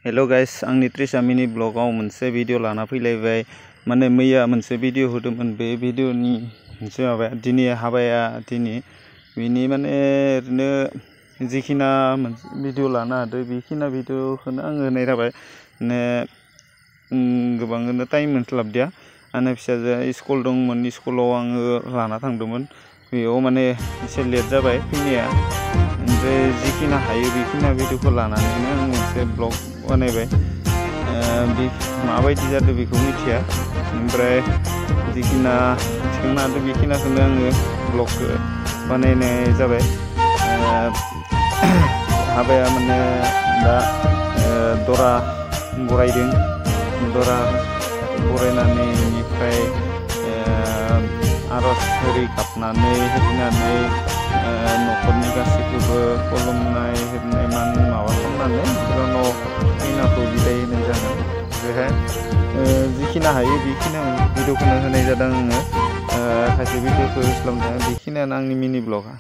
Hello guys आंनि त्रिशा मिनि ब्लगाव मोनसे भिडिअ लाना फैलायबाय माने मैया मोनसे भिडिअ होदोंमोन बे भिडिअनि मोनसे माबा दिनै हाबाया दिनै बिनि माने ओरैनो जिखिना भिडिअ लानो हादों बेखिना भिडिअखौनो आङो होनाय जाबाय माने गोबाङानो टाइम मोनस्लाबदिया आंनि फिसाजोआ स्कुल दंमोन स्कुलाव आङो लाना थांदोंमोन बेयाव माने एसे लेट जाबाय फैनाया ओमफ्राय जिखिना हायो बेखिना भिडिअखौ लानानैनो आं मोनसे ब्लग बानायबाय माबायदि जादों बेखौ मिथिया ओमफ्राय जिखिना थिखांनो हादों बेखिनाखौनो आङो ब्लगखौ बानायनाय जाबाय हाबाया माने दा दरा बरायदों दरा बरायनानै बेनिफ्राय आर'ज ओरै गाबनानै होनानै न'खरनि गासैखौबो खुलुमनाय होनाय माबा खालामनानै उनाव खैनाखौ बिदाय होनाय जागोन बेहाय जिखिना हायो बेखिनि भिडिअखौनो होनाय जादों आङो खायसे भिडिअखौ होस्लाबनो बेखिनियानो आंनि मिनि ब्लगा।